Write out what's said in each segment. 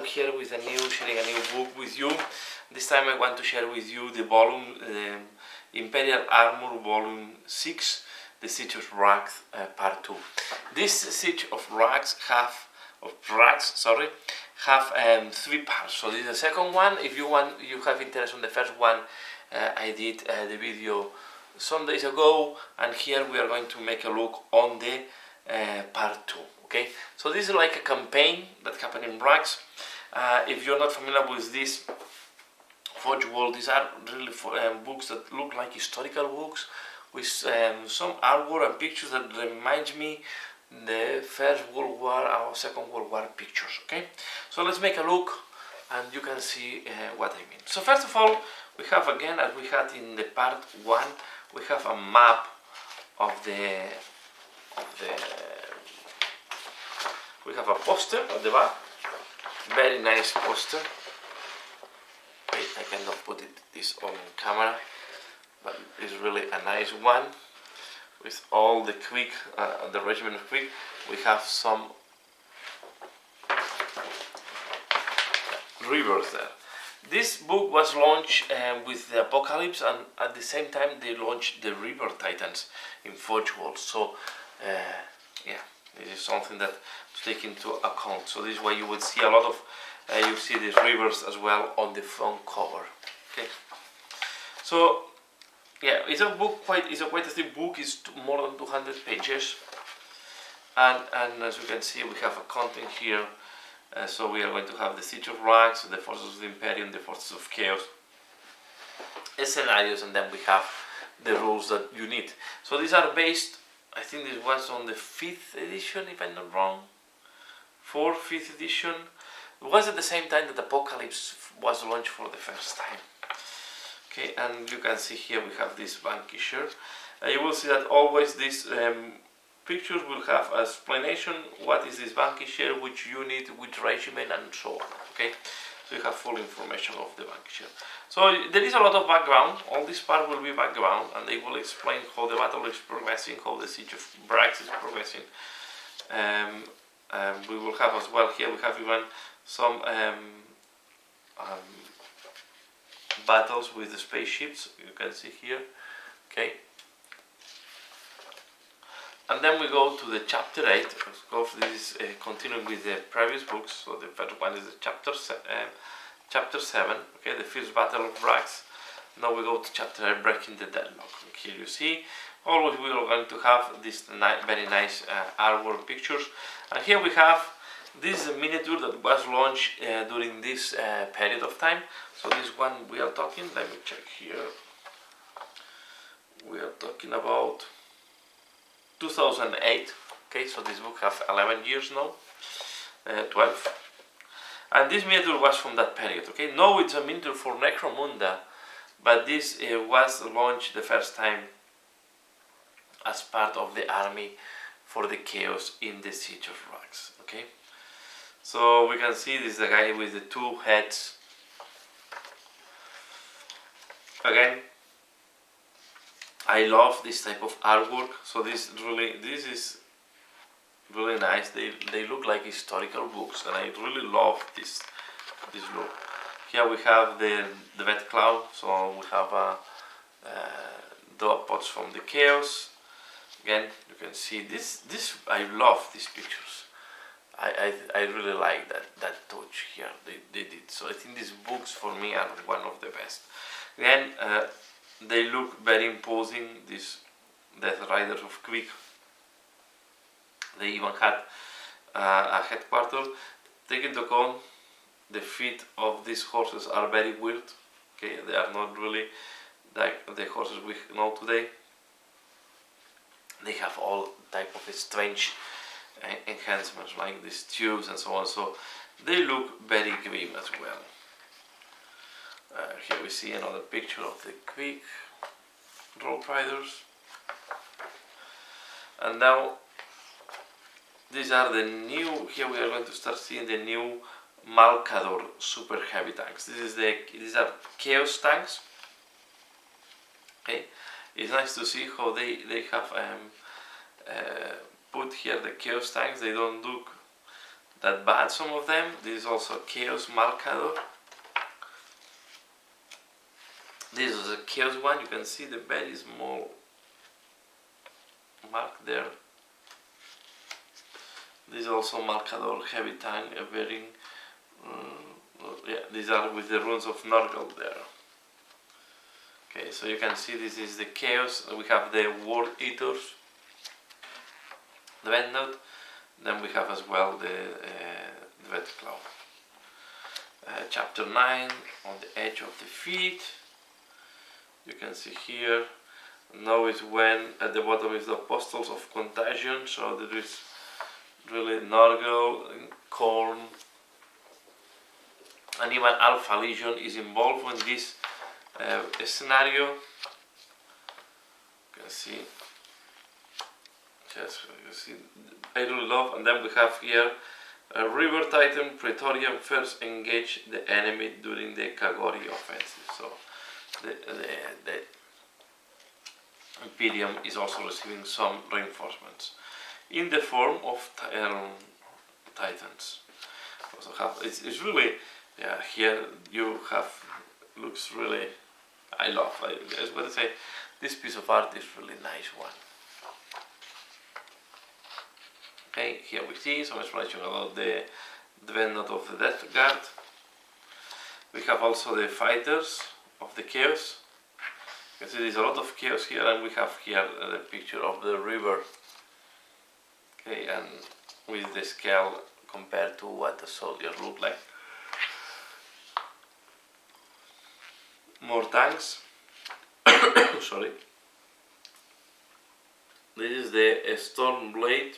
I'm here with sharing a new book with you. This time I want to share with you the volume, Imperial Armour Volume 6, The Siege of Vraks, Part 2. This Siege of Vraks have three parts. So this is the second one. If you have interest on the first one, I did the video some days ago, and here we are going to make a look on the part 2. Okay, so this is like a campaign that happened in Vraks. If you're not familiar with this Forgeworld, these are really books that look like historical books with some artwork and pictures that reminds me the First World War or Second World War pictures. Okay, so let's make a look and you can see what I mean. So first of all, we have, again, as we had in the part 1, we have a map of the we have a poster at the back, very nice poster. Wait, I cannot put this on camera, but it's really a nice one with all the quick, the regiment of quick. We have some REAVERs there. This book was launched with the Apocalypse, and at the same time they launched the REAVER Titans in Forgeworld. So yeah, this is something that to take into account. So this is why you will see a lot of you see these REAVERs as well on the front cover. Okay, so yeah, it's a book quite a thick book. It's more than 200 pages, and as you can see, we have a content here. So we are going to have the Siege of Vraks, the forces of the Imperium, the forces of Chaos, scenarios, and then we have the rules that you need. So these are based, I think this was on the 5th edition, if I'm not wrong. 5th edition. It was at the same time that Apocalypse was launched for the first time. Okay, and you can see here we have this Vanquisher. You will see that always these pictures will have explanation what is this Vanquisher, which unit, which regiment, and so on. Okay, so you have full information of the Vanquisher. So there is a lot of background. All this part will be background, and they will explain how the battle is progressing, how the Siege of Vraks is progressing. We will have as well here, we have even some battles with the spaceships, you can see here. Okay, and then we go to the chapter 8. Of course, this is continuing with the previous books. So the first one is the chapter 7. Okay, the first battle of Vraks. Now we go to chapter 8, breaking the deadlock. And here you see, always we are going to have this very nice artwork pictures. And here we have, this is a miniature that was launched during this period of time. So this one we are talking, let me check here. We are talking about 2008. Okay, so this book has 11 years now, 12. And this miniature was from that period. Okay, now it's a miniature for Necromunda, but this was launched the first time as part of the army for the Chaos in the Siege of Vraks. Okay, so we can see this is the guy with the 2 heads. Again, I love this type of artwork. So this is really nice. They look like historical books, and I really love this look. Here we have the Vet Cloud. So we have dog pods from the Chaos. Again, you can see this. I love these pictures. I really like that touch here they did. So I think these books for me are one of the best. Again, they look very imposing, these Death Riders of Quick. They even had a headquarters. Take into account the feet of these horses are very weird. Okay, they are not really like the horses we know today. They have all type of strange enhancements like these tubes and so on. So they look very grim as well. Here we see another picture of the Quick Road Riders. And now these are the new, here we are going to start seeing the new Malcador super heavy tanks. These are Chaos tanks. Okay, it's nice to see how they have put here the Chaos tanks. They don't look that bad, some of them. This is also Chaos Marcador. This is a Chaos one. You can see the bed is more marked there. This is also Marcador Heavy Tank, a bearing. Yeah, these are with the runes of Norgal there. Okay, so you can see this is the Chaos. We have the World Eaters, the Bend Note. Then we have as well the Red Claw. Chapter 9, on the edge of defeat. You can see here, now is when at the bottom is the Apostles of Contagion, so there is really Norgal, Korn, and even Alpha Legion is involved in this scenario. You can see, yes, you see, I really love. And then we have here a River Titan Praetorian first engage the enemy during the Kagori offensive. So the Imperium is also receiving some reinforcements in the form of Titans. Also have it's really, yeah, here you have, looks really, I was going to say this piece of art is really nice one. Okay, here we see some explanation about the Dreadnought of the Death Guard. We have also the fighters of the Chaos. You can see there's a lot of Chaos here, and we have here the picture of the river. Okay, and with the scale compared to what the soldiers look like. More tanks. Sorry. This is the Stormblade.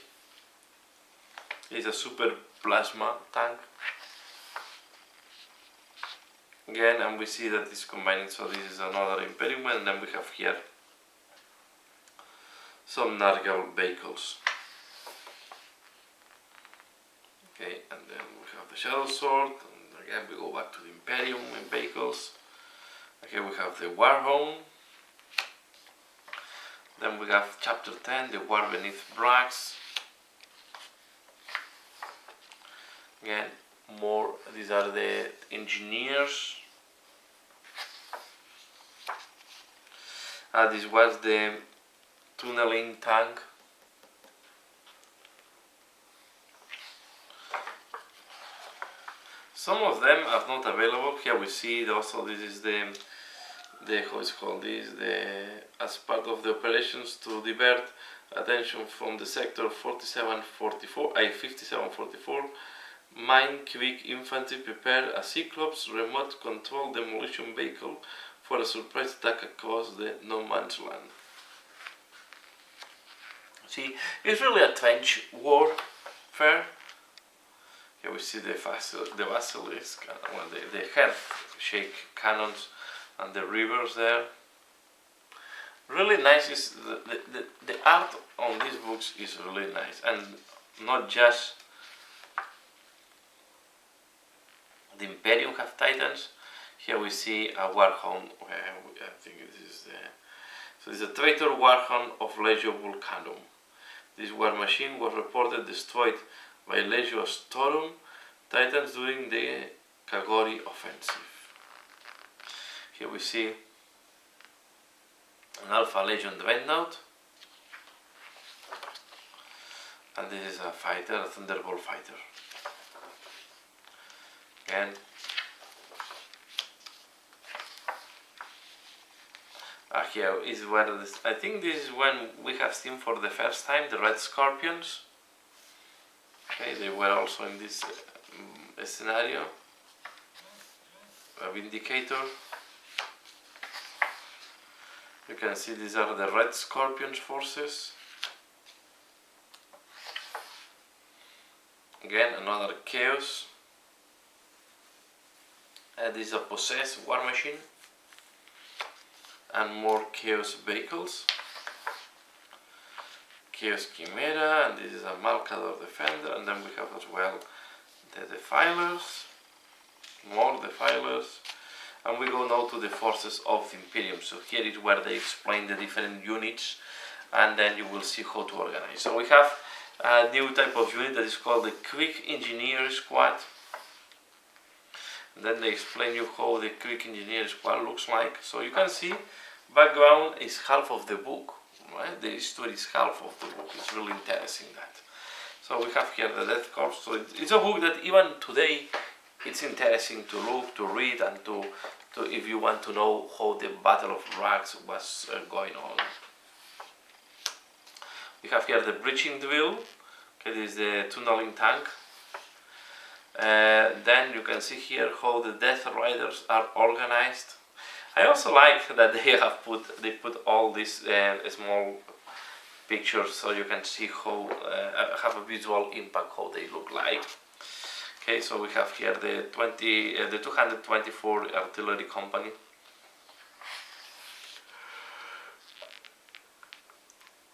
It's a super plasma tank. Again, and we see that it's combining, so this is another Imperium, and then we have here some Nargal vehicles. Okay, and then we have the Shadow Sword, and again we go back to the Imperium vehicles. Okay, we have the Warhome. Then we have Chapter 10, the War Beneath Vraks. Again, more, these are the engineers. This was the tunneling tank. Some of them are not available. Here we see also this is the how it's called this, as part of the operations to divert attention from the sector 5744, Mine Quick Infantry prepare a Cyclops remote control demolition vehicle for a surprise attack across the no man's land. See, it's really a trench warfare. Here we see the basilisk, well, the head-shake cannons and the rivers there. Really nice. Is the art on these books is really nice, and not just the Imperium have Titans. Here we see a Warhound. I think this is the. So it's a traitor Warhound of Legio Vulcanum. This war machine was reported destroyed by Legio Astorum Titans during the Kagori offensive. Here we see an Alpha Legion Dreadnought, and this is a fighter, a Thunderbolt fighter. Again, here is where this, I think this is when we have seen for the first time the Red Scorpions. Okay, they were also in this scenario. A Vindicator. You can see these are the Red Scorpions forces. Again, another Chaos. This is a Possessed war machine. And more Chaos vehicles. Chaos Chimera, and this is a Malcador Defender, and then we have as well the Defilers, more Defilers, and we go now to the forces of the Imperium. So here is where they explain the different units, and then you will see how to organize. So we have a new type of unit that is called the Quick Engineer Squad. And then they explain you how the Quick Engineer Squad looks like. So you can see background is half of the book, right? The history is half of the book. It's really interesting that. So we have here the Death Corps. So it's a book that even today it's interesting to look, to read, and to if you want to know how the Battle of Vraks was going on. We have here the breaching drill. Okay, this is the tunneling tank. Then you can see here how the Death Riders are organized. I also like that they put all these small pictures so you can see how have a visual impact how they look like. Okay, so we have here the 224 Artillery Company.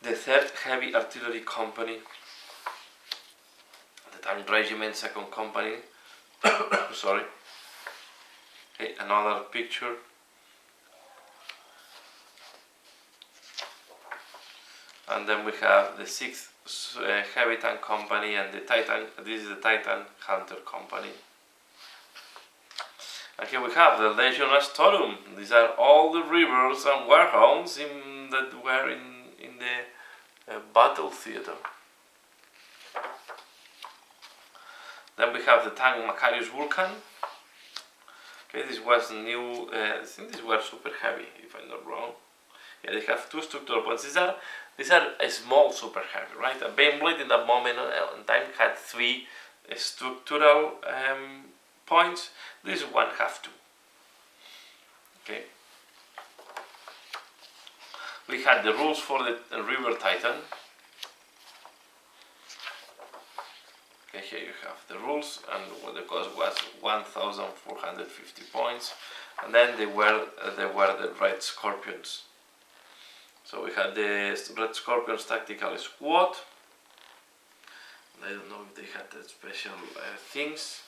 The 3rd Heavy Artillery Company. The Tank Regiment 2nd Company. Sorry. Okay, another picture. And then we have the 6th Heavy Tank Company and the Titan. This is the Titan Hunter Company. And here we have the Legion Astorum. These are all the Reavers and Warhounds that were in the battle theater. Then we have the tank MACHARIUS Vulcan. Okay, this was new. I think these were super heavy, if I'm not wrong. Yeah, they have 2 structural points. These are a small super heavy, right? A Baneblade in that moment in time had 3 structural points. This one have 2. Okay. We had the rules for the REAVER Titan. Okay, here you have the rules, and what the cost was 1,450 points, and then they were the Red Scorpions. So we had the Red Scorpions Tactical Squad. I don't know if they had the special things.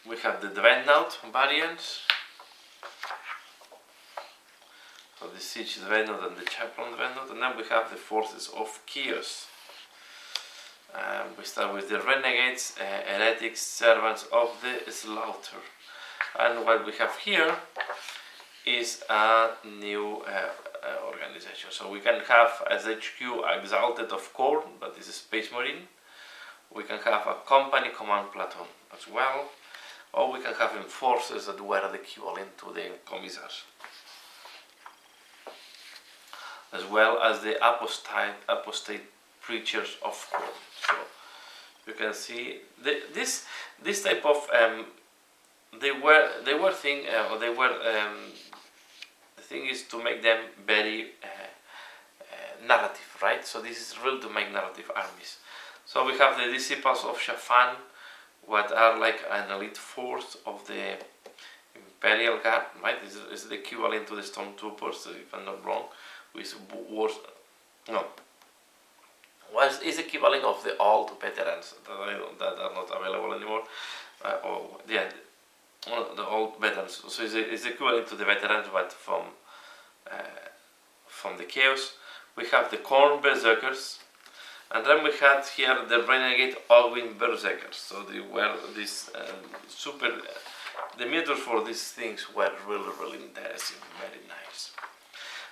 We have the Dreadnought variants. So the Siege Dreadnought and the Chaplain Dreadnought, and then we have the Forces of Chaos. We start with the Renegades, Heretics, Servants of the Slaughter. And what we have here is a new organization. So we can have as HQ Exalted of Corn, but this is Space Marine. We can have a Company Command Platoon as well, or we can have Enforcers that were the equivalent to the Commissars, as well as the apostate preachers of Corn. So you can see this type of the thing is to make them very narrative, right? So this is really to make narrative armies. So we have the Disciples of Shafan, what are like an elite force of the Imperial Guard, right? This is the equivalent to the Stormtroopers, if I'm not wrong, with wars. No. Is equivalent of the old veterans that are not available anymore. The old veterans. So it's equivalent to the veterans, but from the Chaos. We have the Corn Berserkers, and then we had here the Renegade Ogwyn Berserkers. So they were this super. The miniatures for these things were really interesting, very nice.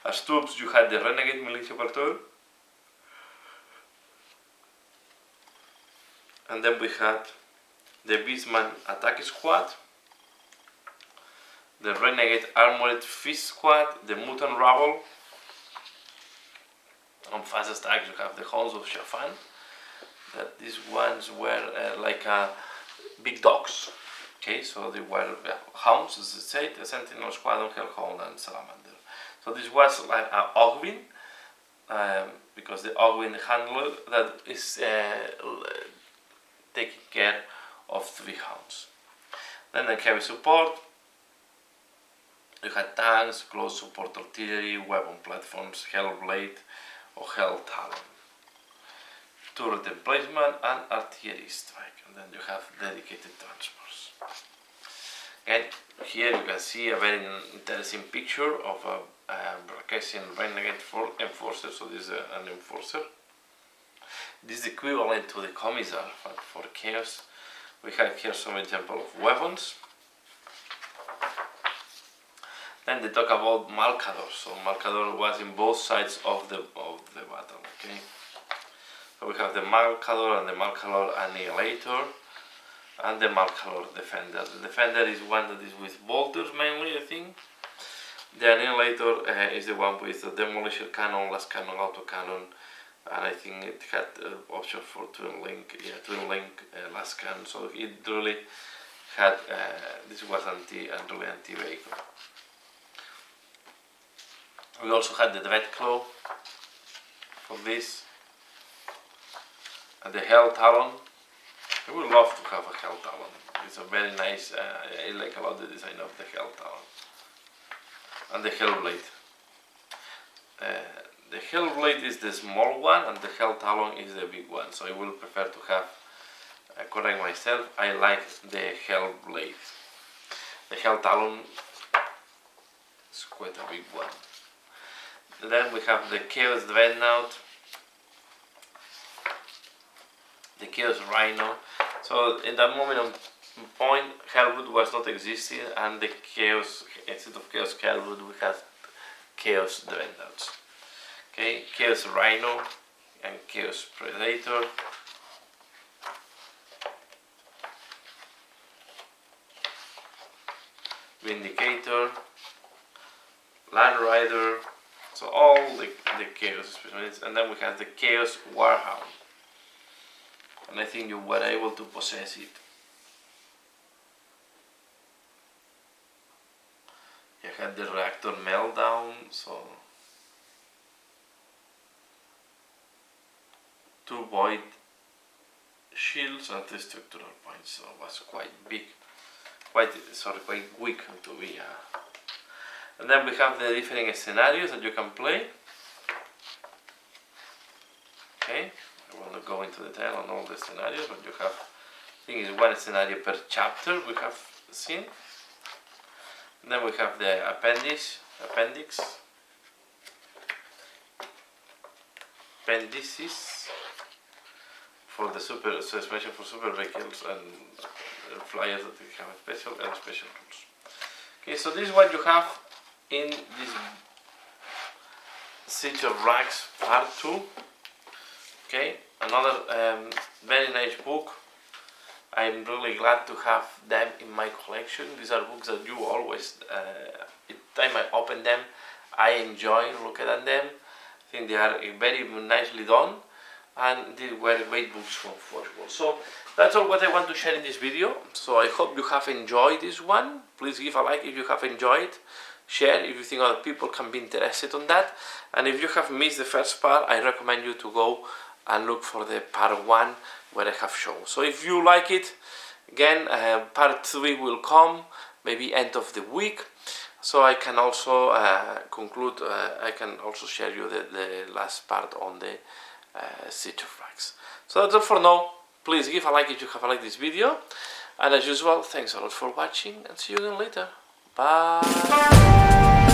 As troops, you had the Renegade Militia Patrol. And then we had the Beastman Attack Squad, the Renegade Armored Fist Squad, the Mutant Rabble. On fast attacks, you have the Hounds of Shafan. That these ones were like big dogs. Okay, so they were hounds, as I said, the Sentinel Squadron, Hellhound, and Salamander. So this was like an Ogwyn, because the Ogwyn handler that is taking care of 3 hounds. Then the heavy support. You had tanks, close support artillery, weapon platforms, Hellblade or Hell Talon, turret emplacement, and artillery strike. And then you have dedicated transports. And here you can see a very interesting picture of a Vraks Renegade Enforcer. So this is an Enforcer. This is equivalent to the Commissar for Chaos. We have here some example of weapons. Then they talk about Malcador. So Malcador was in both sides of the battle. Okay. So we have the Malcador and the Malcador Annihilator, and the Malcador Defender. The Defender is one that is with bolters mainly, I think. The Annihilator is the one with the Demolition Cannon, Last Cannon, Autocannon, and I think it had option for Twin Link, Last Cannon. So it really had, this was really anti-vehicle. We also had the Dreadclaw for this, and the Hell Talon. I would love to have a Hell Talon. It's a very nice, I like a lot the design of the Hell Talon. And the Hellblade. The Hellblade is the small one and the Hell Talon is the big one. So I will prefer to have, correct myself, I like the Hellblade. The Hell Talon is quite a big one. Then we have the Chaos Dreadnought, the Chaos RHINO. So in that moment on point, Hellwood was not existing, and the Chaos, instead of Chaos Hellwood, we have Chaos Dreadnoughts. Okay, Chaos RHINO and Chaos Predator. Vindicator, Land Rider. So all the Chaos specimens, and then we have the Chaos Warhound, and I think you were able to possess it. You had the Reactor Meltdown, so 2 Void Shields and 3 Structural Points, so it was quite big, quite weak to be. And then we have the different scenarios that you can play. Okay, I will not go into detail on all the scenarios, but you have, I think it's 1 scenario per chapter we have seen. And then we have the appendices for the special for super vehicles and flyers that we have special and special rules. Okay, so this is what you have in this Siege of Vraks Part 2. Okay, another very nice book. I'm really glad to have them in my collection. These are books that you always, each time I open them, I enjoy looking at them. I think they are very nicely done, and they were great books from Forgeworld. So that's all what I want to share in this video. So I hope you have enjoyed this one. Please give a like if you have enjoyed. Share if you think other people can be interested on that. And if you have missed the first part, I recommend you to go and look for the part 1 where I have shown. So if you like it, again, part 3 will come, maybe end of the week. So I can also conclude, I can also share you the last part on the Siege of Vraks. So that's all for now. Please give a like if you have liked this video. And as usual, thanks a lot for watching, and see you again later. Bye.